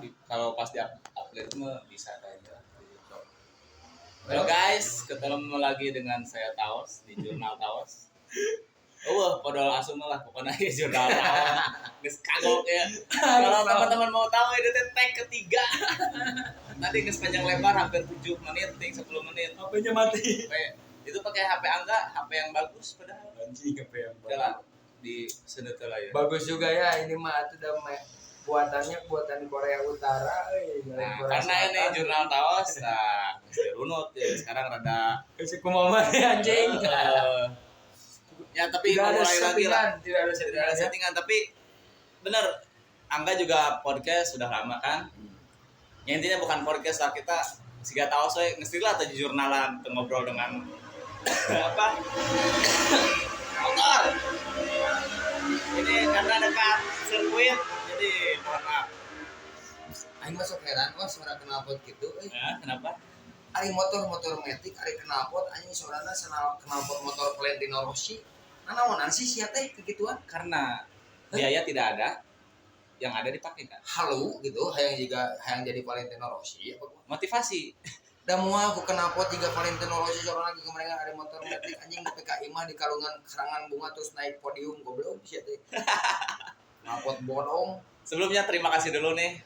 Kalau pas di upgrade mah bisa kayaknya. Halo guys, ketemu lagi dengan saya Taos di Jurnal Taos. Podol asum lah pokoknya ya jurnal Taos. Geus kagok ya. Kalau teman-teman mau tahu itu tag ketiga. Tadi geus panjang lebar hampir 7 menit, 10 menit. HP-nya mati. Itu pakai HP Angga, HP yang bagus padahal. Anjing HP yang bagus. Jalan di sedet lah ya. Bagus juga ya ini mah itu udah buatannya buatan Korea Utara Karena ini jurnal Taos nah runut ya sekarang rada kasih kumaha ya anjing. Ya tapi tidak ada mulai lagi lah. tidak ada settingan tapi bener Angga juga podcast sudah lama kan. Ya intinya bukan podcast lah kita siga Taos we ngestilah tadi jurnalan ngobrol dengan apa? Motor. Ini karena dekat sirkuit jadi mohon maaf. Aing masuk heran suara knalpot gitu Kenapa? Ari motor metik ari knalpot anjing suarana sanal knalpot motor Valentino Rossi. Naonan sih sia teh kegituan? Karena biaya tidak ada, yang ada dipakai kan. Halu gitu, hayang jadi Valentino Rossi apa Motivasi. Da moal ku knalpot tiga Valentino Rossi soalna lagi kemarin ada motor metik anjing di PKI mah di kalungan serangan bunga terus naik podium goblok sia teh. Knalpot bodong. Sebelumnya terima kasih dulu nih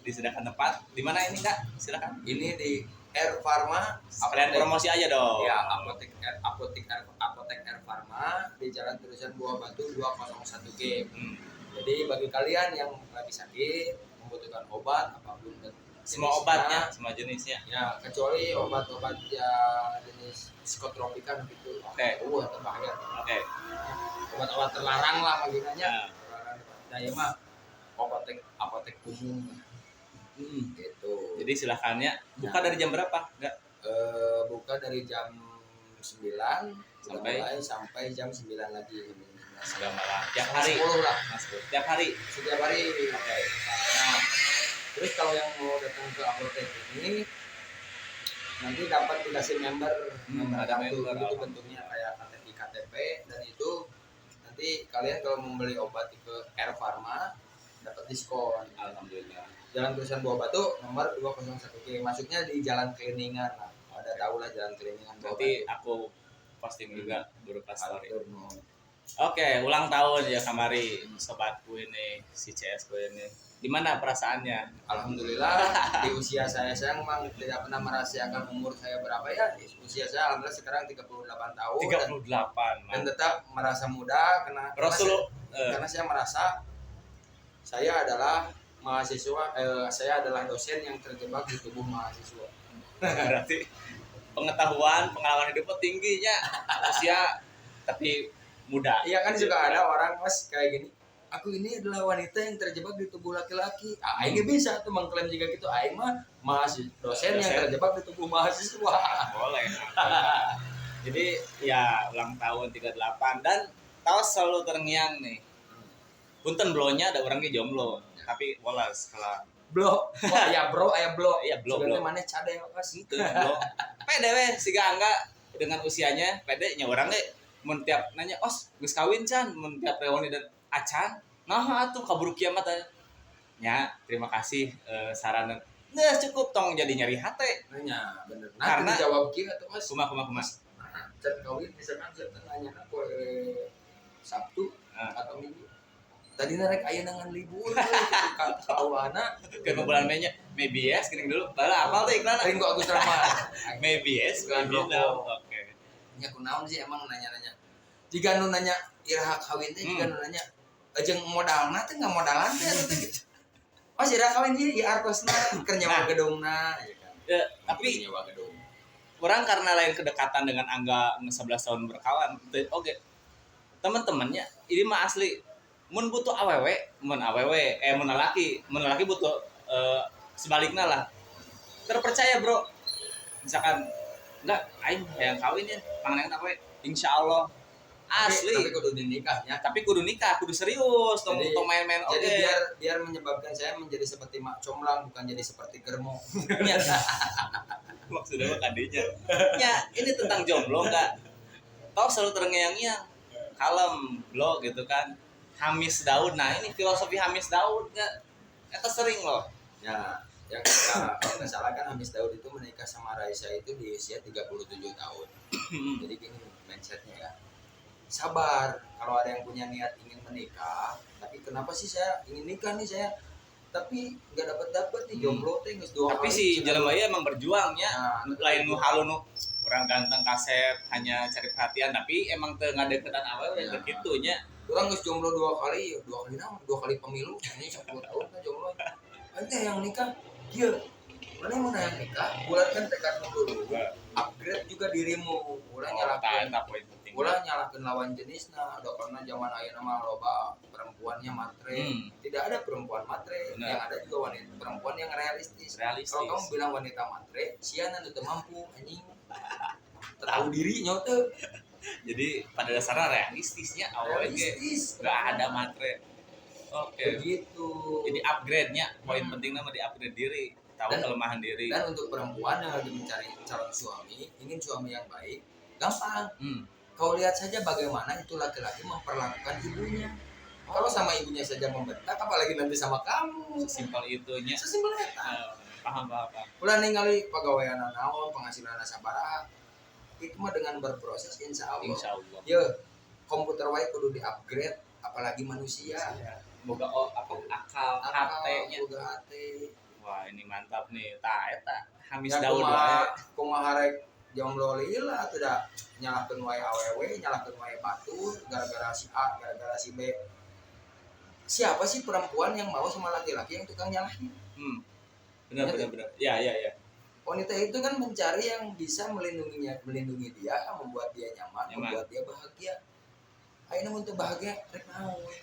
disediakan tempat. Di mana ini Kak? Silakan. Ini di Air Pharma. Sekalian promosi aja dong. Ya, apotek Air Pharma di Jalan Terusan Buah Batu 201G. Jadi bagi kalian yang lagi sakit, membutuhkan obat apapun semua obatnya, semua jenisnya. Ya, kecuali obat-obat ya jenis psikotropika gitu. Oke. Terbahaya. Oke. Obat-obat terlarang lah bagiannya. Nah, ya mah apotek umum. Gitu. Jadi silakannya buka dari jam berapa? Enggak. Buka dari jam 9 sampai jam 9 lagi. Sudah malam. Tiap hari. 10 lah. Tiap hari. Setiap hari. Oke. Nah, terus kalau yang mau datang ke apotek ini nanti dapat dikasih member ada kartu member itu bentuknya kayak KTP dan itu nanti kalian kalau membeli obat ke Air Pharma dapat diskon. Alhamdulillah. Jalan Terusan Buah Batu nomor 201G masuknya di Jalan Keliningan lah. Ada tahu lah Jalan Keliningan. Nanti aku posting juga berupa story. No. Oke, ulang tahun ya Kamari sobatku ini si CS ku ini. Gimana perasaannya? Alhamdulillah di usia saya memang tidak pernah merahasiakan umur saya berapa ya. Di usia saya alhamdulillah sekarang 38 tahun 38. dan tetap merasa muda karena saya merasa saya adalah mahasiswa saya adalah dosen yang terjebak di tubuh mahasiswa. Berarti pengalaman hidupnya tingginya usia tapi muda. Iya kan juga ada orang mas kayak gini. Aku ini adalah wanita yang terjebak di tubuh laki-laki. Aing bisa tuh mengklaim juga gitu. Aing mah dosen yang terjebak di tubuh mahasiswa. Boleh. Jadi ya ulang tahun 38 dan tahu selalu terngiang nih. Punten blonya ada orangnya jomblo, tapi bolas kalau blo. Ya bro, blo. Iya blo. Sebenarnya mana cade pas itu blo. Pede we siga Angga dengan usianya, pede nya orang ge mun tiap nanya, "Os, geus kawin can?" Mun tiap reuni dan acan. Nah, atuh kaburu kiamat aya. Ya, terima kasih saran. Nggak cukup tong jadi nyari hate. Nanya, bener. Nah, Karena jawab kieu atuh Mas. Kumaha. Nah, can kawin misalkan saya nanya aku Sabtu atau Minggu. Tadi narek aya nangan libur ka awana ke bulan Mei-nya. Maybe yes geuning dulu. Bala apal teh iklan. Ringo Agus Rahman. Maybe yes iklan rokok. Oke. Nya kunaon sih emang nanya-nanya. Jika nu nanya iraha kawin teh jika nu nanya jeung modalna teh enggak modalan teh gitu. Oh, iraha kawin ieu artosna keur nyewa gedungna ya kan. Ya, tapi nyewa gedung. Orang karena lain kedekatan dengan Angga 11 tahun berkawan. Oke. Teman-temannya ini mah asli mun butuh awewe, mun laki butuh sebaliknya lah. Terpercaya, Bro. Misalkan enggak aing hayang kawin ya, panganeng awewe. Insyaallah asli. Tapi kudu nikahnya. Tapi kudu nikah, kudu serius, tong main-main oke. Jadi biar menyebabkan saya menjadi seperti mak comblang bukan jadi seperti germo. Maksudnya mah kadinya. Ya, ini tentang jomblo enggak. Tahu selalu terngiang-ngiang. Kalem, blo gitu kan. Hamis Daud. Nah, ini filosofi Hamis Daud enggak? Eta sering loh. Ya, yang kita kalau nggak salah kan Hamis Daud itu menikah sama Raisa itu di usia 37 tahun. Jadi gini mindsetnya ya. Sabar, kalau ada yang punya niat ingin menikah, tapi kenapa sih saya ingin nikah nih saya, tapi nggak dapat nih jomblo teh geus dua Tapi kali. si jelema ieu emang berjuangnya Nah, lain nu halu nu urang ganteng kasep hanya cari perhatian tapi emang teu ngadeukeutan awewe Ya. teu kitu nya. Orang geus jomblo dua kali naon? 2 kali pemilu, ini 10 tahun kan jomblo. Ente yang nikah, kieu. Mana yang mana yang nikah? Bulatkan tekadmu dulu. Upgrade juga dirimu. Ulah nyalakeun Eta poin penting. ulah nyalakeun lawan jenisna. Ada karena zaman ayeuna mah loba perempuannya matre. Tidak ada perempuan matre, Benar. yang ada juga wanita perempuan yang realistis. Realistis. Kalau kamu bilang wanita matre, siana nu teu mampu anjing. Tahu diri nya teu. Jadi pada dasarnya realistisnya awewe ge Realistis. enggak ada matre. Oke. Begitu. Jadi upgrade-nya poin penting nama di upgrade diri, tahu Dan- kelemahan diri. Dan untuk perempuan yang lagi mencari calon suami, ingin suami yang baik, gampang. Kau lihat saja bagaimana itu laki-laki memperlakukan ibunya. Kalau sama ibunya saja membentak, apalagi nanti sama kamu. Simpel itunya. Sesimpel eta. Paham. Ulah ningali pegawaian naon, penghasilan sabaraha. Itu mah dengan berproses insya Allah. Insya Allah. Yo, komputer wae kudu di-upgrade, apalagi manusia. Boga akal hate-nya. Boga hate. Wah, ini mantap nih. Tah eta Hamis Ya Daud wae. kumaha rek jomblo lila teu da nyalahkeun wae awewe, nyalahkeun wae batur gara-gara si A, gara-gara si B. Siapa sih perempuan yang mau sama laki-laki yang tukang nyalahin? Benar. Ya. Wanita itu kan mencari yang bisa melindungi dia, membuat dia nyaman. Membuat dia bahagia. Ayeuna mun teu bahagia rek naon we.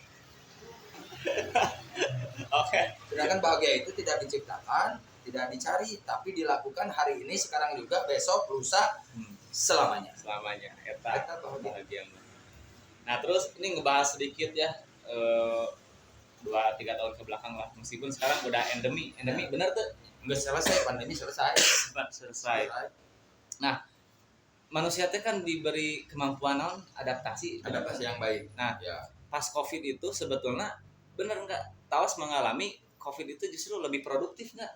Oke. Sedangkan bahagia itu tidak diciptakan, tidak dicari, tapi dilakukan hari ini, sekarang juga, besok, lusa, selamanya. Selamanya eta Eta bahagia. Nah, terus ini ngebahas sedikit ya 2-3 tahun ke belakang lah, meskipun sekarang udah endemi bener tuh Nggak selesai, pandemi selesai. selesai. Nah, manusia teh kan diberi kemampuan non adaptasi Yang baik. Nah, Ya. pas COVID itu sebetulnya bener nggak tawas mengalami COVID itu justru lebih produktif nggak?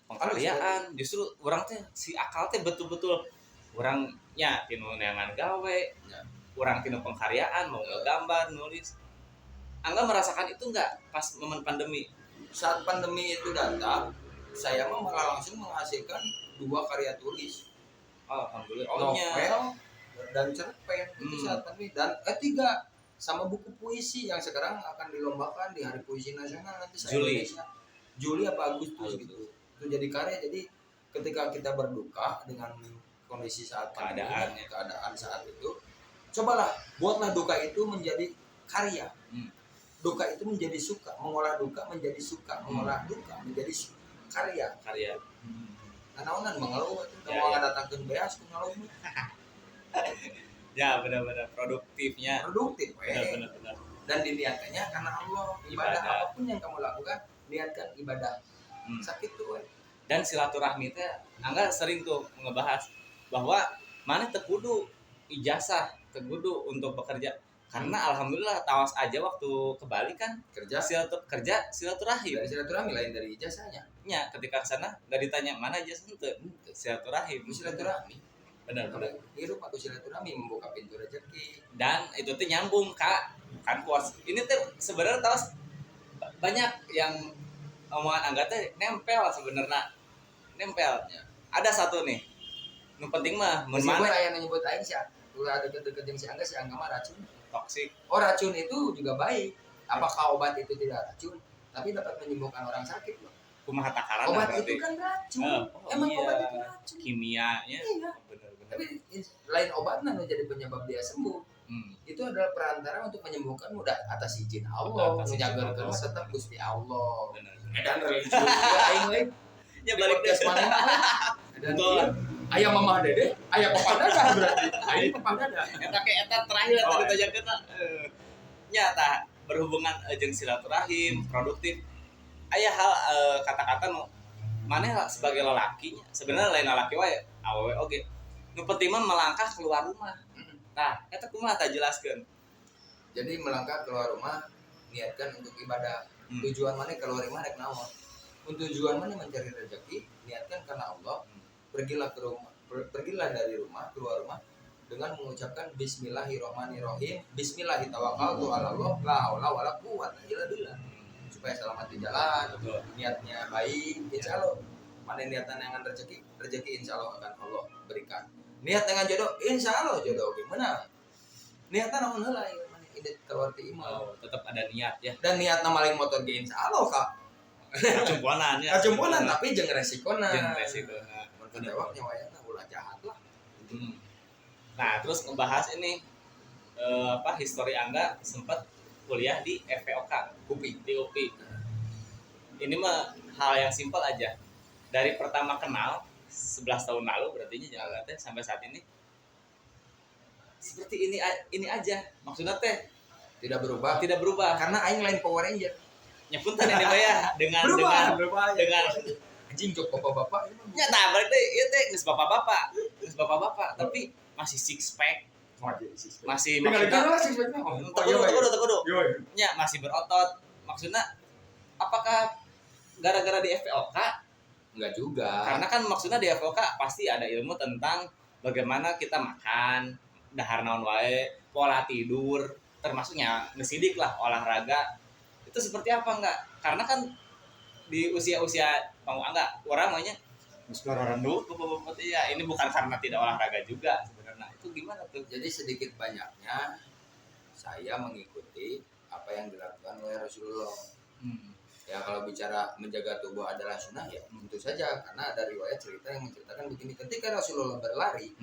Pengkaryaan justru orang teh si akal teh betul-betul orangnya tinu neangan gawe, orang tinu pengkaryaan mau gambar nulis. Angga merasakan itu nggak pas momen pandemi? Saat pandemi itu datang, saya mah malah langsung menghasilkan 2 karya tulis, Alhamdulillah. novel dan cerpen itu saat pandemi, dan 3 sama buku puisi yang sekarang akan dilombakan di Hari Puisi Nasional nanti Juli apa Agustus gitu. Itu jadi karya. Jadi ketika kita berduka dengan kondisi saat pandemi, keadaan saat itu, cobalah buatlah duka itu menjadi karya. Duka itu menjadi suka, mengolah duka menjadi suka, mengolah duka menjadi karya. Naonan mengeluh itu mau ngadatangkeun beas ku ngeluh. Ya, benar-benar produktif. Benar. Dan diniatkannya karena Allah. Ibadah apapun yang kamu lakukan, niatkan ibadah. Sakit tuh. Dan silaturahmi teh Angga sering tuh ngebahas bahwa mana teu kudu ijazah, teu kudu untuk bekerja. Karena alhamdulillah tawas aja waktu ke Bali kan kerja silaturahim. Dari silaturahmi lain dari ijazahnya. Ya, ketika ke sana enggak ditanya mana ijazah teu. Silaturahim. Benar. Hirup atau silaturahmi membuka pintu rezeki. Dan itu tuh nyambung Kak. Kan puas. Ini tuh sebenarnya tawas banyak yang omongan Angga teh nempel sebenarnya. Ya. Ada satu nih. Nu penting mah mun Meskipun mana aya nu nyebut aing sih ulah deket-deket jeung si Angga mah racun. toksik. Oh, racun itu juga baik. Apakah obat itu tidak racun? Tapi dapat menyembuhkan orang sakit loh. Kumaha takaran Obat berarti. itu kan racun. Emang iya. obat itu racun. Kimianya. Iya. Benar. Tapi lain obatnya jadi penyebab dia sembuh. Itu adalah perantara untuk menyembuhkan mudah atas izin Allah. Menjaga tetap Gusti Allah. Benar. Dan religius juga aing we. Ya balik podcast mana? Dan ayah mama dede, ayah papa dada berarti. Ayah papa dada. Eta terakhir eta ditajakeun. Nyata berhubungan jeung silaturahim, produktif. Aya hal kata-kata nu maneh sebagai lelaki sebenarnya lain lelaki wae awewe oge. Nu penting mah melangkah keluar rumah. Nah, eta kumaha tah jelaskeun. Jadi melangkah keluar rumah niatkan untuk ibadah. Tujuan mana keluar rumah rek naon? untuk tujuan mana mencari rezeki, niatkan karena Allah. Pergilah ke rumah, pergilah dari rumah, keluar rumah dengan mengucapkan Bismillahirrahmanirrahim, Bismillahirrahmanirrahim, Allah, la haula wala quwwata illa billah, supaya selamat di jalan. Betul. Niatnya baik, insya Allah. Mana niatan dengan rezeki, rezeki insya Allah akan Allah berikan. Niat dengan jodoh, insya Allah jodoh gimana? Niatan namun heula ya, mana ide keluar ti imam. Tetap ada niat ya. Dan niatna maling motor ge insya Allah kak. Kacumponan ya. Kacumponan tapi jeung resikona. Jeung resikona. Mun kadewak nyawayana ulah jahat lah. Nah, terus ngebahas ini histori Angga sempat kuliah di FPOK, UPI. di UPI. Ini mah hal yang simpel aja. Dari pertama kenal 11 tahun lalu berarti jangan teh sampai saat ini seperti ini aja. Maksudnya teh Tidak berubah. tidak berubah. Karena aing lain Power Ranger. Nyepuntan ini Pak ya dengan berubah. dengan Anjing jok bapak-bapak ini mah. nya tah berarti ieu teh geus bapak-bapak, tapi masih six pack, masih Tinggal maksudnya dikira lah sih sebenarnya. tegudu. Nya masih berotot. Maksudnya apakah gara-gara di FPOK? Enggak juga. Karena kan maksudnya di FPOK pasti ada ilmu tentang bagaimana kita makan, dahar naon wae, pola tidur, termasuknya ngesidik lah olahraga. Itu seperti apa enggak? Karena kan di usia-usia mau enggak orang maunya muskular rendu ya ini bukan karena tidak olahraga juga sebenarnya. Itu gimana tuh? Jadi sedikit banyaknya saya mengikuti apa yang dilakukan oleh Rasulullah. Ya kalau bicara menjaga tubuh adalah sunnah ya tentu saja, karena ada riwayat cerita yang menceritakan begini, ketika Rasulullah berlari,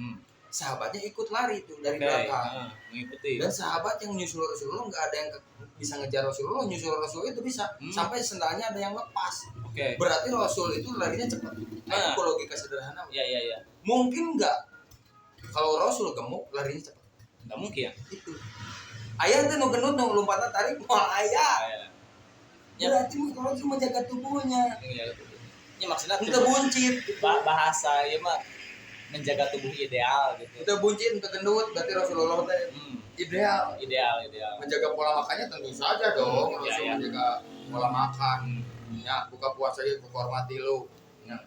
sahabatnya ikut lari tuh dari belakang, mengikuti. dan sahabat yang nyusul Rasulullah nggak ada yang bisa ngejar Rasulullah, nyusul Rasulullah itu bisa sampai sendalnya ada yang lepas. Berarti Rasul itu larinya cepat. Itu logika sederhana. Iya. Mungkin nggak kalau Rasul gemuk larinya cepat? Nggak mungkin. Itu. Ayah tuh nu gendut nu lompatnya tarik mau ayah. Berarti kalau cuma menjaga tubuhnya. Iya. Ini maksudnya Kita buncit. Bahasa ya mah menjaga tubuh ideal gitu. Kita buncit, kita gendut, berarti Rasulullah teh ideal. Menjaga pola makannya tentu saja dong. Rasul menjaga pola makan. Ya, buka puasa ya hormati lu.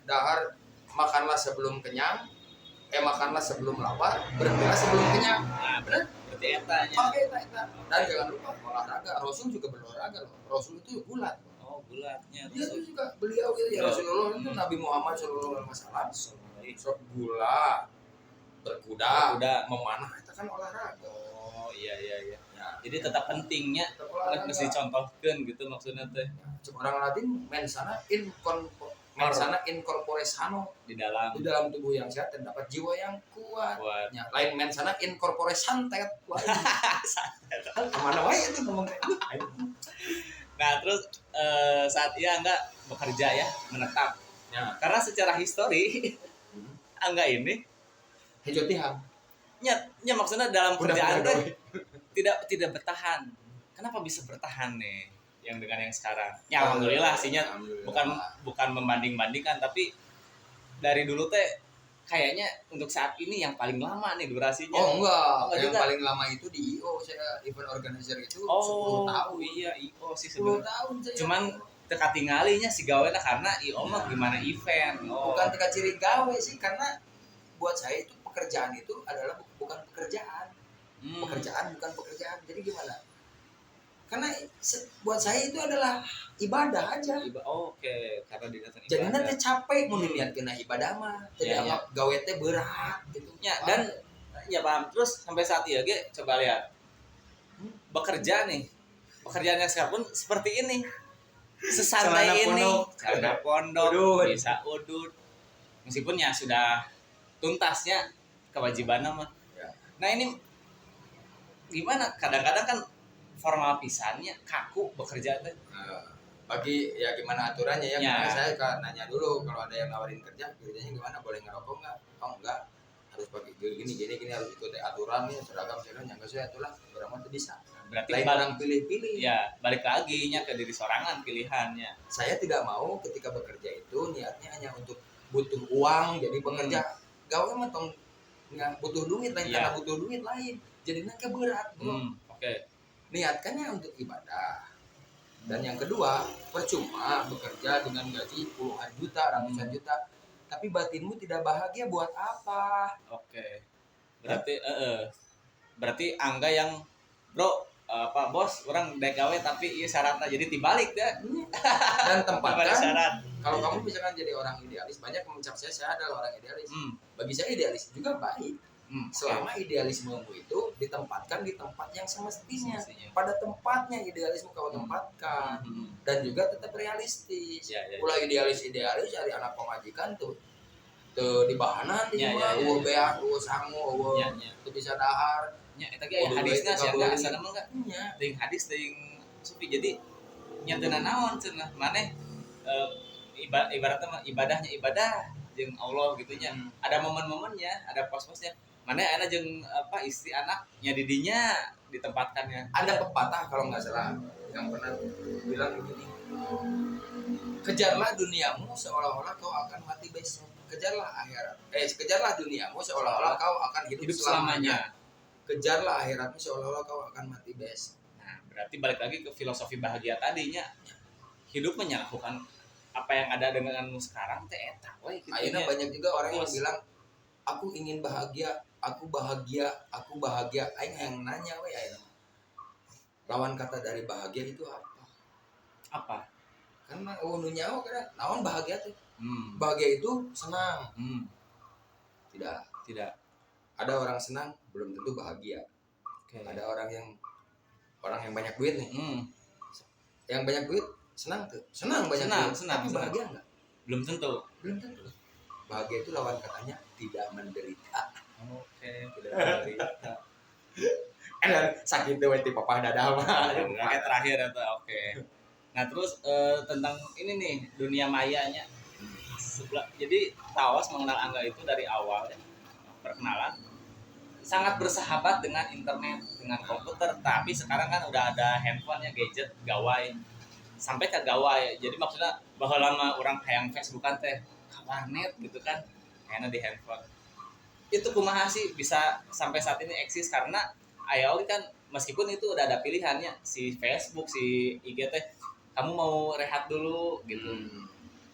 Dahar makanlah sebelum kenyang. Makanlah sebelum lapar, berhentilah sebelum kenyang. Nah, berarti etanya. Pakai eta. Dan jangan lupa olahraga. Rasul juga berolahraga loh. Rasul itu gulat. Oh, gulatnya. Dia tuh juga beliau ya Rasulullah itu Nabi Muhammad sallallahu alaihi wasallam sok gula, berkuda, memanah itu kan olahraga. Oh, iya. Ya. Jadi tetap pentingnya harus dicontohkan gitu maksudnya teh. Orang Latin mensana in corpore sano, di dalam tubuh yang sehat terdapat jiwa yang kuat. Ya, lain mensana in corpore santet. Kemana wae itu ngomong. Nah, terus saat enggak bekerja ya, menetap. Ya. Karena secara histori Angga ini hejotiham. Ya maksudnya dalam kerjaan teh tidak bertahan. Kenapa bisa bertahan nih yang dengan yang sekarang? Ya alhamdulillah sihnya bukan membanding-bandingkan, tapi dari dulu teh kayaknya untuk saat ini yang paling lama nih durasinya. Oh enggak, yang juga. Paling lama itu di IO, saya event organizer itu 10 tahun. Iya, IO sih sebenarnya. 10 tahun saya. Cuman teka tinggalinya si gawena karena IO mah gimana event. Bukan teka ciri gawe sih, karena buat saya itu pekerjaan itu adalah bukan pekerjaan. Pekerjaan bukan pekerjaan. Jadi gimana? Karena buat saya itu adalah ibadah aja. Oke, karena diniatkan ibadah. Jadi nanti capek mau dilihat kena ibadah mah. Jadi anggap gawe teh berat gitu. Ya, dan ya paham. Terus sampai saat ini coba lihat. Bekerja nih. Pekerjaannya sekarang pun seperti ini. Sesantai ini. Celana pondok, bisa udut. Meskipun ya sudah tuntasnya kewajiban mah. Ya. Nah, ini gimana? Kadang-kadang kan formal pisannya kaku bekerja teh. Bagi ya gimana aturannya ya. Karena saya nanya dulu kalau ada yang nawarin kerjanya gimana, boleh ngerokok nggak? Oh enggak, harus pakai gini harus ikuti aturan nih, seragam yang enggak saya itulah berapa tuh bisa. Berarti orang pilih-pilih. Ya, balik lagi nya ke diri sorangan pilihannya. Saya tidak mau ketika bekerja itu niatnya hanya untuk butuh uang jadi bekerja. Gawe mah tong nggak butuh duit lain karena butuh duit lain. Jadinya keberat, bro. Oke. Niatkannya untuk ibadah. Dan yang kedua, percuma bekerja dengan gaji puluhan juta, ratusan juta, tapi batinmu tidak bahagia, buat apa? Oke. Berarti Angga yang bro apa bos orang DKW tapi iya syaratnya jadi dibalik ya. Dan Dibalik tempatkan, syarat. kalau kamu misalkan jadi orang idealis, banyak yang mencap saya adalah orang idealis. Bagi saya idealis juga baik. Selama idealismemu itu ditempatkan di tempat yang semestinya, pada tempatnya idealisme kau tempatkan, dan juga tetap realistis. Ulah idealis cari anak pemajikan tuh di bahanan di rumah, beak, sangu, tuh bisa dahar. Nya eta ge hadisna sia enggak asana mah enggak. Teuing hadis teuing sufi jadi nya teu naon cenah maneh ibaratnya mah ibadahnya ibadah jeung Allah gitu nya. Ada momen-momennya, ada pos-posnya. Maneh aya jeung apa istri anaknya didinya ditempatkannya. Ada pepatah kalau nggak salah yang pernah bilang begini, kejarlah duniamu seolah-olah kau akan mati besok. Kejarlah duniamu seolah-olah kau akan hidup selamanya. Kejarlah akhiratmu seolah-olah kau akan mati besok. Nah, berarti balik lagi ke filosofi bahagia tadinya. Hidup menyalahkan apa yang ada denganmu sekarang teh eta we gitu. Ayeuna banyak juga orang yang bilang aku ingin bahagia, aku bahagia, aku bahagia. Aing yang nanya we ayeuna. Lawan kata dari bahagia itu apa? Apa? Kan mah nu nyawa kada naon bahagia teh? Bahagia itu senang. Tidak. Ada orang senang belum tentu bahagia. Ada orang yang banyak duit nih. Yang banyak duit senang tuh. Senang banyak duit. Tapi bahagia enggak? Belum tentu. Bahagia itu lawan katanya tidak menderita. Tidak menderita. Sakit tuh di papa dada mah. Kayak terakhir atau Nah, terus tentang ini nih dunia mayanya. Jadi Taos mengenal Angga itu dari awal ya. Perkenalan sangat bersahabat dengan internet, dengan komputer, tapi sekarang kan udah ada handphonenya, gadget, gawai, sampai ke gawai. Jadi maksudnya bahwa lama orang hayang Facebookan teh ke warnet gitu kan, kayaknya di handphone. Itu kumaha sih bisa sampai saat ini eksis karena ayo kan meskipun itu udah ada pilihannya si Facebook, si IG teh, kamu mau rehat dulu gitu.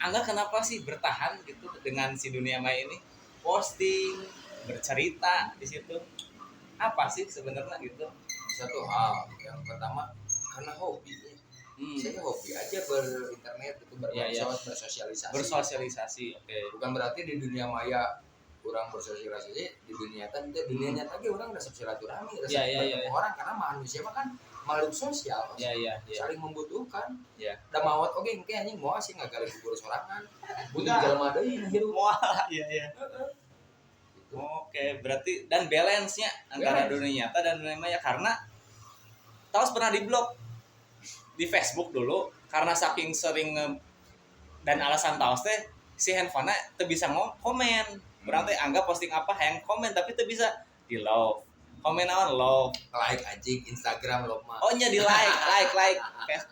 Angga kenapa sih bertahan gitu dengan si dunia maya ini? Posting, bercerita di situ. Apa sih sebenarnya gitu? Satu hal, yang pertama karena hobi. Saya hobi aja berinternet itu bersosialisasi. Bersosialisasi, Bukan berarti di dunia maya orang bersosialisasi, di dunia nyata orang udah silaturahmi, bertemu orang karena manusia mah kan makhluk sosial, saling membutuhkan. Da maot oge engke anjing moal sih ngagalik guru sorangan. Butuh jalma deui hirup. Moal, berarti dan balance-nya antara dunia nyata dan dunia maya karena Taos pernah diblok di Facebook dulu karena saking sering dan alasan Taos teh si handphone-nya teu bisa komen. Berarti anggap posting apa yang komen tapi teu bisa di love. Komen naon love, like anjing Instagram love mah. Oh nya di like.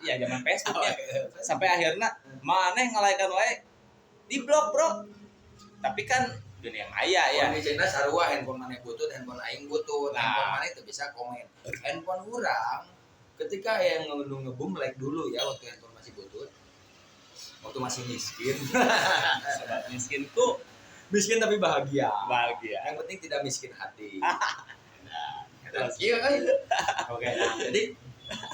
Ya zaman Facebooknya. Sampai akhirnya maneh nge-like-an wae di blok, Bro. Tapi kan dunia maya ya. Kondisinya sarua handphone maneh butut, handphone aing butut. Handphone maneh teu bisa komen. Handphone urang ketika yang ngebum like dulu ya waktu handphone masih butut. Waktu masih miskin. Sobat miskinku miskin tapi bahagia. Yang penting tidak miskin hati. Iya kan? Jadi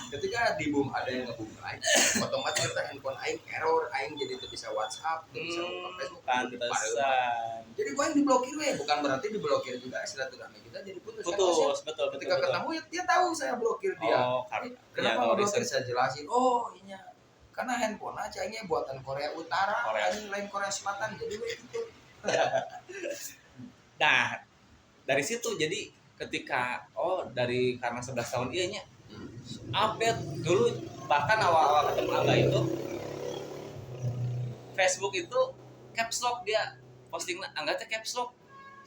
ketika di boom ada yang nge-boom like, otomatis kita handphone aing error, aing jadi tuh bisa WhatsApp, tuh bisa buka Facebook, pantesan. Jadi gua yang diblokir bukan berarti diblokir juga silaturahmi kita jadi putus. Betul. Ketika ketemu dia tahu saya blokir dia. Kenapa blokir saya jelasin. Oh, iya. Karena handphone aja ini buatan Korea Utara, lain Korea Selatan jadi begitu. Nah, dari situ jadi ketika karena 11 tahun nya update dulu bahkan awal-awal ketemu Angga itu Facebook itu caps lock dia posting Angga teh caps lock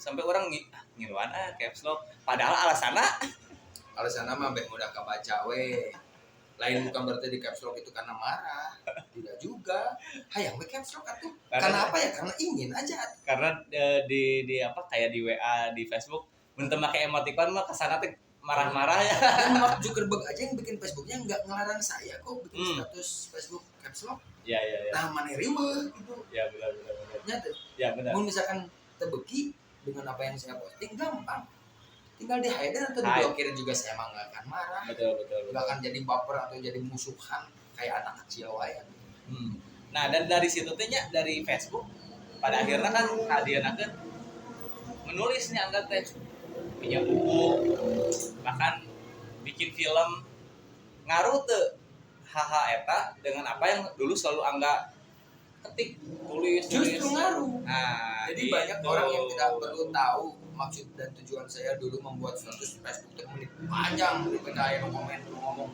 sampai orang ngiluan caps lock padahal alasanna mah ben mudah kebaca we. Lain bukan berarti di caps lock itu karena marah. Tidak juga. Hayang we caps lock atuh. Karena apa ya? Karena ingin aja. Karena di apa kayak di WA di Facebook mun teu make emoticon mah kesana teh marah-marah ya. Dan Mark Zuckerberg aja yang bikin Facebooknya nggak ngelarang saya kok bikin status Facebook caps lock. Ya. Nah mana riweuh gitu. Ya benar. Nyata. Ya benar. Mau misalkan terbeki dengan apa yang saya posting gampang. Tinggal di hide atau Hide. diblokir juga saya emang nggak akan marah. Betul. Nggak akan jadi baper atau jadi musuhan kayak anak kecil wae. Nah, dan dari situ teh nya dari Facebook pada akhirnya kan hadiahnakeun menulis nya angga teh punya buku bahkan bikin film ngaruh teu haha eta dengan apa yang dulu selalu angga ketik tulis. Justru ngaruh. Nah, Jadi banyak orang yang tidak perlu tahu maksud dan tujuan saya dulu membuat status Facebook menit panjang ketika yang komen ngomong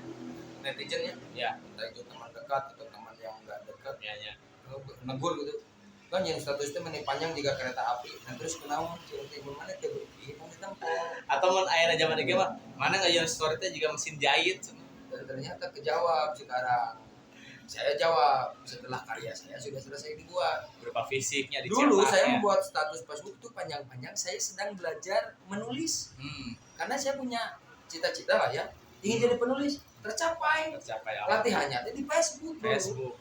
netizennya ya entah itu teman dekat atau teman yang enggak dekat ya negur gitu kan yang status itu menit panjang jika kereta api dan terus kenaun cerita mana teh begini tempo atau mun aya zaman ieu mah mana enggak story teh juga mesin jahit dan ternyata kejawab sekarang saya jawab setelah karya saya sudah selesai dibuat berupa fisiknya dulu saya ya. membuat status Facebook itu panjang-panjang saya sedang belajar menulis karena saya punya cita-cita lah ya ingin jadi penulis tercapai latihannya di Facebook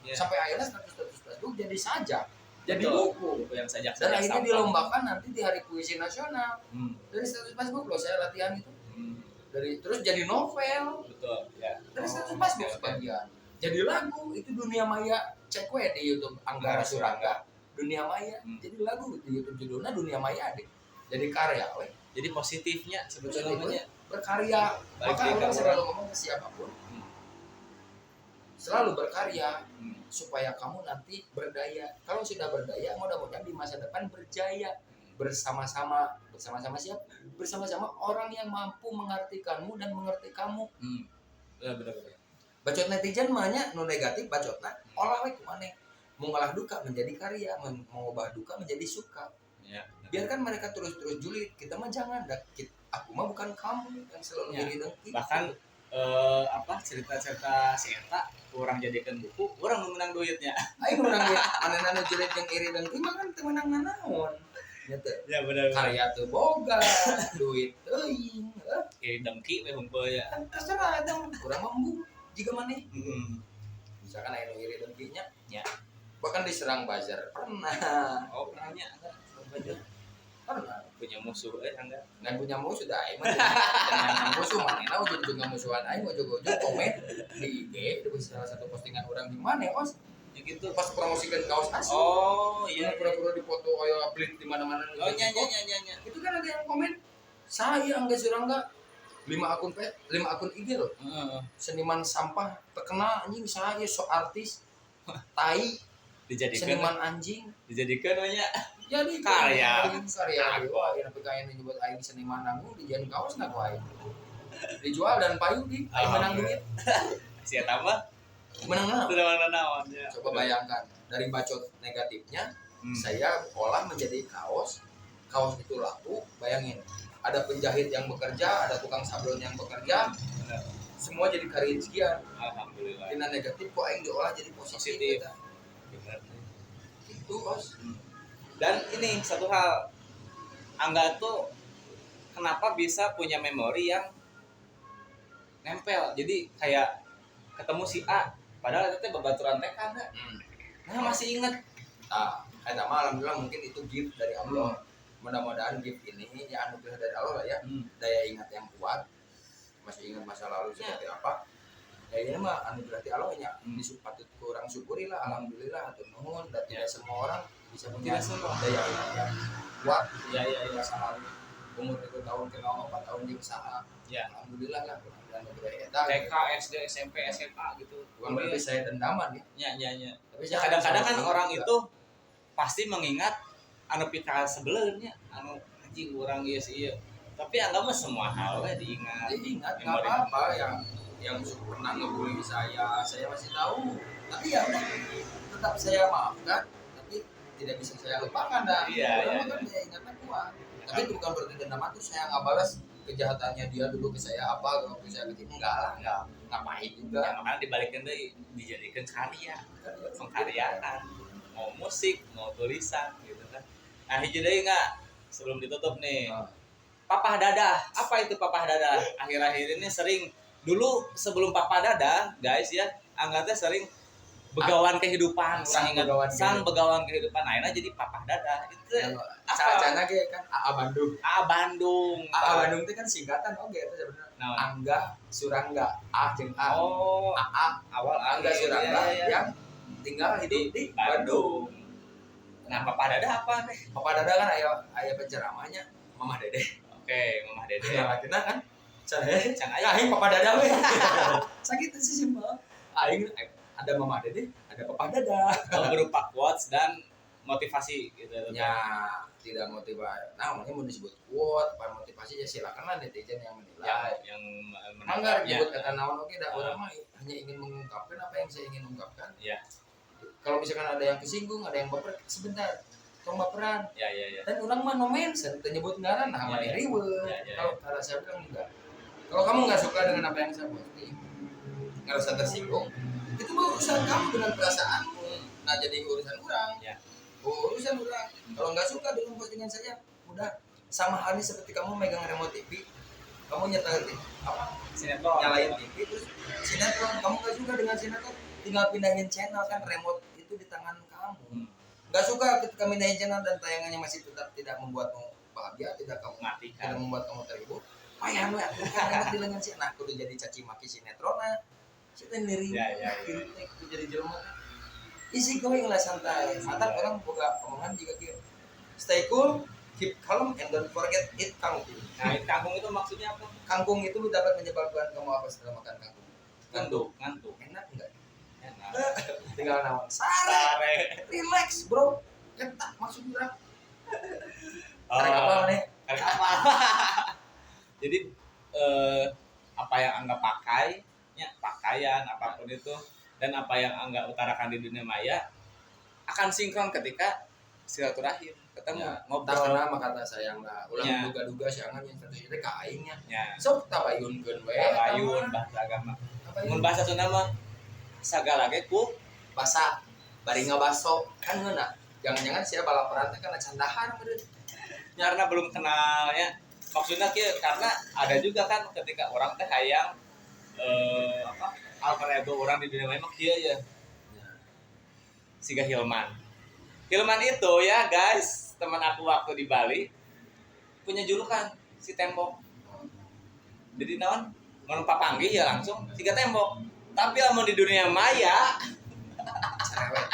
ya. sampai akhirnya status Facebook jadi sajak jadi Betul. buku yang sajak dan akhirnya dilombakan nanti di Hari Puisi Nasional dari status Facebook loh saya latihan itu dari terus jadi novel betul ya dari status Facebook sebagian jadi lagu itu Dunia Maya cek we di YouTube Anggara Surangga Dunia Maya jadi lagu di YouTube judulnya Dunia Maya deh jadi karya we jadi positifnya sebetulnya berkarya maka orang selalu ngomong ke siapapun selalu berkarya supaya kamu nanti berdaya kalau sudah berdaya mudah-mudahan di masa depan berjaya bersama-sama siapa bersama-sama orang yang mampu mengartikanmu dan mengerti kamu benar bacot netizen mahnya nu negatif bacotna olah we kumane mau ngolah duka menjadi karya mau ubah duka menjadi suka ya biarkan mereka terus julid kita mah jangan aku mah bukan kamu yang selalu ya. iri dengki bahkan cerita-cerita si eta orang jadikan buku orang menang duitnya ayo menang duit aneh-aneh julid yang iri dengki mah kan teu menang nanaon ya benar karya teu boga duit teuing iri dengki we humpeu ya kan terserah ada kurang mampu jika mana misalkan aya nu iri dengkinya ya bahkan diserang buzzer pernah pernahnya pernah punya musuh enggak dan punya musuh sudah aing mah dengan musuh manehna ujug juga musuhan aing ujug-ujug komen di IG di salah satu postingan orang di mana os ya gitu pas promosikan kaos asli iya pura-pura dipoto kayak upload di mana-mana nya itu kan ada yang komen saya enggak Surangga 5 akun IG loh seniman sampah terkenal anjing saya so artis tai dijadikan seniman anjing dijadikan banyak jadi karya wah ya tapi kayak ini buat aing seniman nanggung dijadiin kaos nak aing dijual dan payu di aing menang duit sia tambah menang naon sudah mana naon ya coba bayangkan dari bacot negatifnya saya olah menjadi kaos itu laku bayangin ada penjahit yang bekerja ada tukang sablon yang bekerja semua jadi karya sekian alhamdulillah tina negatif kok aing diolah jadi positif benar itu bos dan ini satu hal Angga tuh kenapa bisa punya memori yang nempel jadi kayak ketemu si A padahal itu babaturan TK enggak nah masih inget ada mah alhamdulillah mungkin itu gift dari Allah mudah-mudahan gift ini ya anugerah dari Allah lah ya daya ingat yang kuat masih ingat masa lalu seperti apa ya ini mah anugerah dari Allah ya patut kurang syukuri lah alhamdulillah atau nuhun dan tidak semua orang bisa punya daya ingat yang kuat ya masa lalu umur 1 tahun ke 4 tahun di usaha ya alhamdulillah lah dan anugerah eta TK SD SMP SMA gitu bukan berarti saya dendaman ya tapi kadang-kadang kan orang itu pasti mengingat anu pika sebelumnya anu anjing orang iya tapi anggap mah semua hal diingat nggak apa-apa yang pernah ngebully saya masih tahu tapi ya udah tetap saya maafkan tapi tidak bisa saya lupakan dah kan dia ingatan kuat tapi itu bukan berarti dendam itu saya nggak balas kejahatannya dia dulu ke saya apa waktu saya kecil enggak ngapain juga ya makanya dibalikin deh dijadikan karya pengkaryaan mau musik mau tulisan gitu kan nah hiji deui enggak sebelum ditutup nih Papah dadah. Apa itu papah dadah? Akhir-akhir ini sering, dulu sebelum papah dadah, guys ya, Angga teh sering begawan kehidupan, Sang orang ingat begawan sang begawan kehidupan. Nah, ini jadi papah dadah. Itu apa? Cara-cara ge kan AA Bandung. Bandung. AA Bandung itu kan singkatan oke itu sebenarnya. Nah, Angga Surangga, A jeung A. oh, AA awal Angga Surangga yang tinggal hidup di Bandung. Nah, papah dadah apa nih? Papa Dada kan aya penceramahnya Mama Dede. Oke, Mamah Dede. Lakina kan saya Can aing Papa Dada we. Sakit sih simpel. Aing ada Mama Dede, ada Papa Dada. Berupa quotes dan motivasi gitu. Ya, tidak motivasi. Nah, namanya mau disebut quote, apa motivasi ya silakanlah netizen yang menilai. Yang Mangga menangkapnya. disebut kata naon oke dah orang mah hanya ingin mengungkapkan apa yang saya ingin ungkapkan. Ya. Kalau misalkan ada yang kesinggung, ada yang baper, sebentar, tong baperan. Ya. Dan orang mah no mention, nyebut ngaran, nah mana Ya. ribet. Ya. Kalau saya bilang enggak. Kalau kamu nggak suka dengan apa yang saya posting, nggak usah tersinggung. Itu mah urusan kamu dengan perasaanmu. Nah jadi urusan orang. Ya. Urusan orang. Kalau nggak suka dengan postingan saya, udah sama halnya seperti kamu megang remote TV, kamu nyetel apa? Sinetron. Nyalain TV terus sinetron, kamu nggak suka dengan sinetron, tinggal pindahin channel kan remote itu di tangan kamu. Nggak suka ketika pindahin channel dan tayangannya masih tetap tidak membuatmu bahagia, tidak Matikan. membuat kamu terhibur. Payah lu kan di lengan sih. Nah, kudu jadi caci maki sinetron nah. Kita niri. Ya. Itu jadi jelema. Isi going lah santai. Mantap orang boga omongan juga kieu. Stay cool, keep calm and don't forget eat kangkung. Nah, kangkung itu maksudnya apa? Kangkung itu dapat menyebabkan kamu apa setelah makan kangkung? Ngantuk. Enak enggak? Enak. Tinggal naon. Sare. Sare. Relax, bro. Entak maksudnya. Oh, Karek apa nih? karek apa? Jadi apa yang Angga pakai, ya, pakaian apapun itu, dan apa yang Angga utarakan di dunia maya akan sinkron ketika silaturahim ketemu Tak ngobrol. kenal mah kata sayang lah. Ulang Ya. duga-duga siangan yang satu itu kaingnya. Ya, Sok tabayunkeun we. tabayun bahasa agama. Mun bahasa Sunda mah sagala ge ku Basa bari ngabaso kan ngeuna. Jangan-jangan sia balaparan teh kana candahan meureun. karena belum kenalnya. Maksudnya karena ada juga kan ketika orang teh hayang alter ego orang di dunia maya mah kieu ya. Siga Hilman. Hilman itu ya guys, teman aku waktu di Bali punya julukan si tembok. Jadi naon? Mun papanggih ya langsung siga tembok. Tapi lamun di dunia maya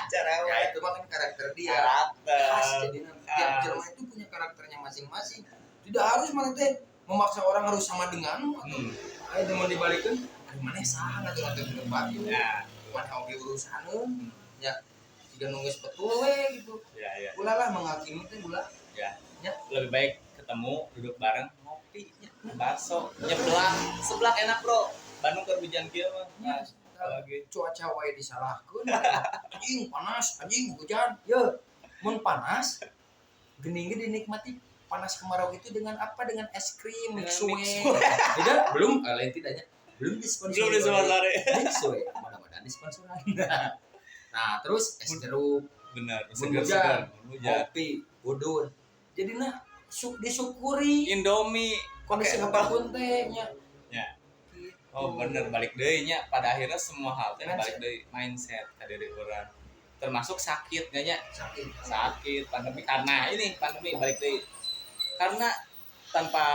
Cerewet. Ya itu mah kan karakter dia. karakter. Khas jadi tiap jelema itu punya karakternya masing-masing. Tidak harus mana teh memaksa orang harus sama denganmu. Ayo mau dibalikeun, ari maneh saha ngatur ke tempat ieu. Ya, Mana oge urusaneun. Ya, jika nunggu betul we gitu. ya. Ulah lah menghakimi teh ulah. Ya. Ya. Lebih baik ketemu duduk bareng ngopi, bakso, nyeblak, seblak enak, Bro. Bandung keur hujan kieu mah. Ya, Lagi. cuaca wae disalahkeun. Anjing panas, anjing hujan. Ye, mun panas geuning ge dinikmati panas kemarau itu dengan apa? Dengan es krim, mixue. Tidak, belum lain tidaknya. Belum disponsori. Belum disponsori. Mixue, mudah-mudahan disponsoran. Nah, terus es jeruk, Benar, hujan, hujan. kopi, udun. Jadi nah disyukuri Indomie kondisi pakai apapun teh nya. Ya. Gitu. Oh bener, balik deui nya. Pada akhirnya semua hal teh Mindset. balik deui mindset ka diri urang. Termasuk sakit nya. Sakit pandemi karena ini pandemi balik deui. Karena tanpa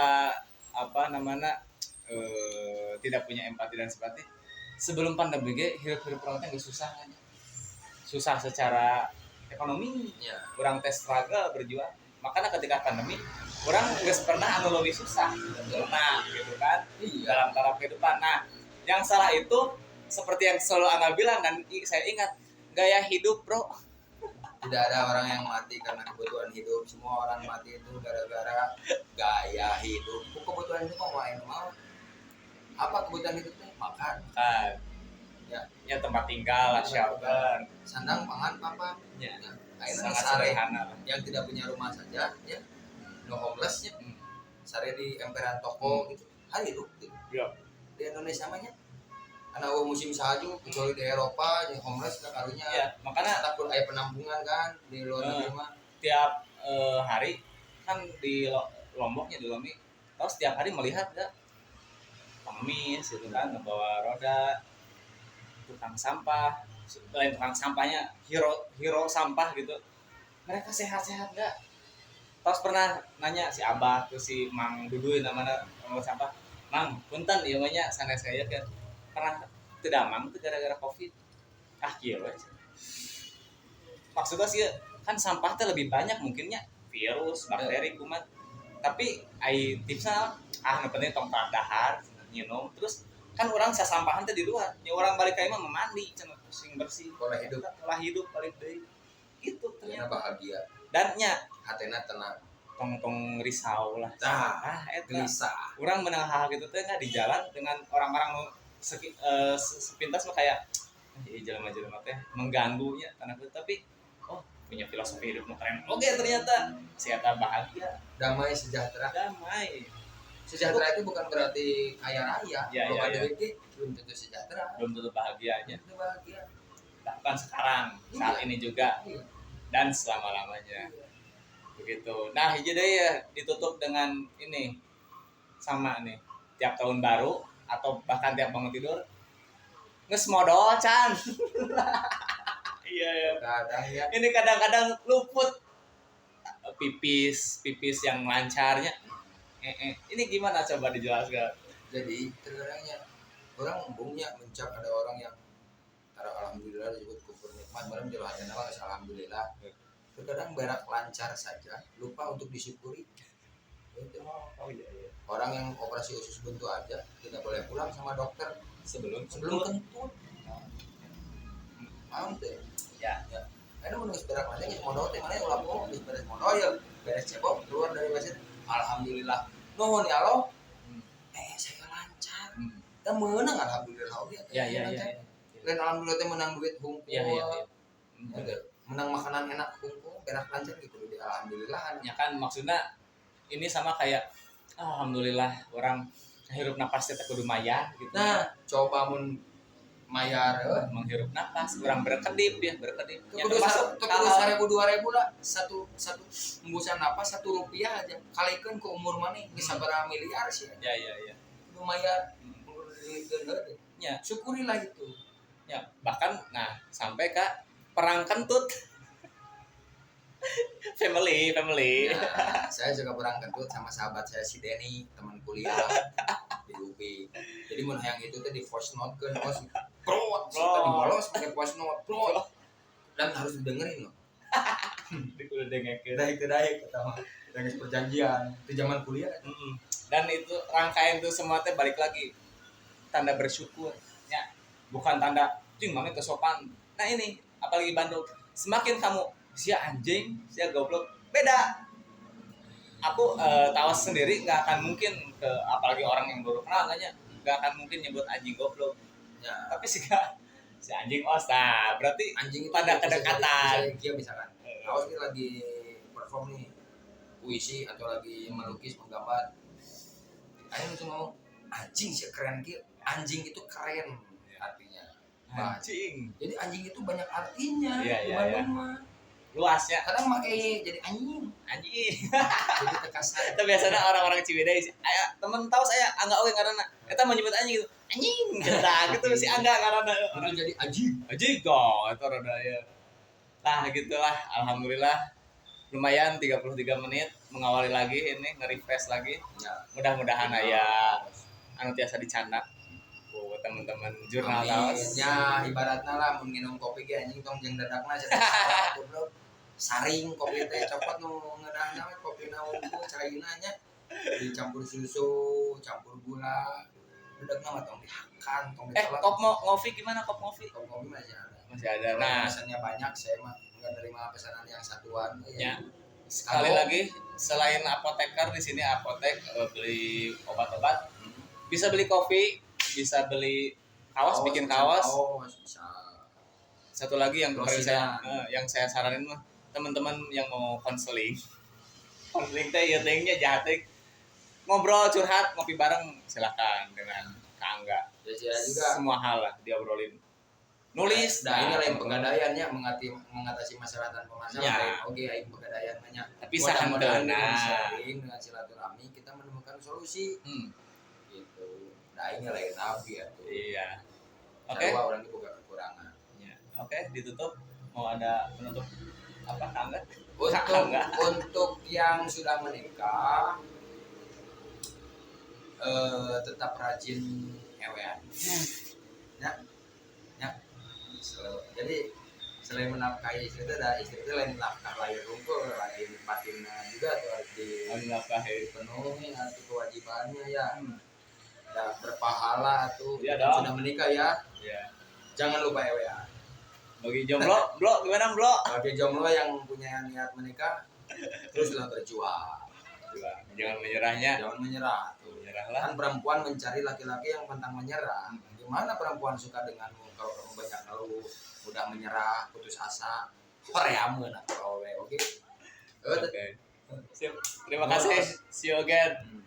apa namanya tidak punya empati dan simpati. Sebelum pandemi ge hirup-hirup urang teh geus susah nya. Susah secara ekonomi. Ya. Urang teh struggle berjuang. Makanya ketika pandemi orang geus pernah anu leuwih susah pernah gitu kan Iya. dalam taraf kehidupan. Nah, yang salah itu seperti yang selalu Angga bilang dan saya ingat gaya hidup, Bro. Tidak ada orang yang mati karena kebutuhan hidup. Semua orang mati itu gara-gara gaya hidup. Kebutuhan hidup mau main mau. Apa kebutuhan hidup teh? Makan, Kan Ya. tempat tinggal, shelter. sandang, pangan, papan. Ya. Ya. Akhirnya Sangat sare sederhana lah. yang tidak punya rumah saja, ya, no homeless ya. Hmm. Sare di emperan toko gitu. Hari hidup gitu. Iya. Di Indonesia mah nya. Karena musim salju, kecuali di Eropa, yang homeless kan karunya. Ya, makanya Takut aya penampungan kan di luar negeri mah. tiap hari kan di Lomboknya di Lomi Tahu setiap hari melihat gak pengemis gitu kan, membawa roda, tukang sampah, lain tukang sampahnya hero sampah gitu. Mereka sehat-sehat gak? Tos pernah nanya si Abah tuh si Mang Duduy namanya nomor sampah. Mang, punten ieu mah nya sanes saya kan. Pernah teu damang tuh gara-gara Covid. Ah kieu we. Maksudnya sih kan sampah teh lebih banyak mungkinnya virus, bakteri, kuman. Tapi ai tipsna nu penting tong dahar, nginum terus kan orang sasampahan teh di luar. Nya orang balik ka imah mandi cenah sing bersih. Pola hidup balik deui. Gitu ternyata ternyata. bahagia Dan nya hatena tenang tong risau lah. Eta gelisah urang menang hal gitu teh di jalan dengan orang-orang nu sepintas mah kayak jelema-jelema teh mengganggu nya karena itu tapi oh punya filosofi hidup nu keren. Oke ternyata si eta bahagia, damai sejahtera damai. itu bukan berarti kaya raya Ya, kalau ya, ada ya. duit belum tentu sejahtera Belum tentu bahagianya. itu bahagia Bahkan sekarang saat ini juga iya. dan selama-lamanya. Begitu. Nah, hiji deh ya ditutup dengan ini sama nih. Tiap tahun baru atau bahkan tiap bangun tidur geus modal can. Iya ya. Kadang ya Ini kadang-kadang luput pipis yang lancarnya. Ini gimana coba dijelaskan? jadi terkadangnya orang umpumnya mencap ada orang yang taruh alhamdulillah disebut kufur nikmat malam jelas ada nama alhamdulillah terkadang berak lancar saja lupa untuk disyukuri itu. Oh iya iya. Orang yang operasi usus buntu aja tidak boleh pulang sama dokter Sebelum kentut paham tuh ya. karena menulis berak lancar geus modal teh mana ulah bohong geus beres modal ya beres cebok keluar dari WC alhamdulillah nuhun ya Allah saya lancar kita menang alhamdulillah oke Ya ya ya. lain alhamdulillah teh menang duit hungkul Iya iya. menang makanan enak hungkul berak lancar gitu di alhamdulillah Ya kan maksudnya ini sama kayak alhamdulillah orang hirup napas teh kudu maya gitu. nah coba mun mayar menghirup napas, kurang berkedip ya, berkedip. Kudu 1.000 2.000 lah satu embusan napas Rp1 aja kalikeun ke umur mana geus sabaraha miliar sih Ya ya ya. lumayan Ya. syukurilah itu Ya, bahkan nah sampai ke perang kentut. family. nah, saya juga perang kentut sama sahabat saya si Denny teman kuliah di UP jadi mun hayang itu teh di voice note keun bro kita dibolos pakai voice note bro dan harus didengerin loh Dikudu dengekeun. itu kata mah dengan perjanjian itu zaman kuliah Dan itu rangkaian itu semua teh balik lagi tanda bersyukur ya, bukan tanda cing mana kesopan. Nah ini apalagi Bandung semakin kamu sia anjing sia goblok beda. Aku tahu sendiri nggak akan mungkin ke apalagi orang yang baru kenal nggak akan mungkin nyebut anjing goblok ya tapi si anjing os nah berarti anjing itu pada kedekatan misalkan awas nih lagi perform nih puisi atau lagi melukis menggambar ayo langsung ngomong anjing sih keren gitu anjing itu keren artinya anjing jadi anjing itu banyak artinya Iya, di iya, Bandung mah luasnya kadang pakai jadi anjing jadi terkesan itu biasanya orang-orang Ciwidey aya temen tahu saya Angga oge karena eta mau nyebut anjing gitu anjing gitu si Angga karena itu jadi anjing kok itu rada ya nah gitulah alhamdulillah lumayan 33 menit mengawali lagi ini nge-refresh lagi ya. mudah-mudahan aya anu tiasa dicandak buat teman-teman jurnal taos ya ibaratnya lah mun nginum kopi ge anjing tong jeung dadakna goblok saring kopi teh copot nu ngeunahna we kopi na unggul cairna nya dicampur susu campur gula dadakna mah tong dihakan tong ditolak kop ngopi gimana kop ngopi masih ada nah pesannya banyak saya mah enggak nerima pesanan yang satuan ya sekali lagi selain apoteker di sini apotek beli obat-obat bisa beli kopi bisa beli kaos bikin kaos bisa. Satu lagi yang kemarin saya saranin mah teman-teman yang mau konseling teh ya tehnya jahat teh ngobrol curhat ngopi bareng silakan dengan Kak Angga juga semua hal lah diobrolin nulis. Nah, ini lain pegadaiannya mengatasi masalah tanpa masalah. Ya. Oke, aing pegadaian banyak. Tapi Mudah-mudahan dengan sahanteuna. sharing, dengan silaturahmi kita menemukan solusi. Gitu. Nah, ini lain nabi ya tuh. Iya. Oke. Sarua orang itu bukan kekurangan. Ya. Oke, ditutup. Mau ada penutup apa Kangga? Untuk yang sudah menikah tetap rajin ewean. Ya. Jadi selain menafkahi istri itu ada istri itu lain nafkah lahir unggul, lain batinnya juga tuh harus dipenuhi atau kewajibannya ya. Dan berpahala tuh Iya dong. sudah menikah ya. Iya. Jangan lupa ewean. Bagi jomblo, gimana Bagi jomblo yang punya niat menikah teruslah berjuang. Jangan menyerahnya. Jangan menyerah. Menyerahlah. Kan perempuan mencari laki-laki yang pantang menyerah. Gimana perempuan suka denganmu kalau kamu banyak ngeluh, mudah menyerah, putus asa? Horeameun atuh oke. Oke. Sip. Terima kasih. See you again.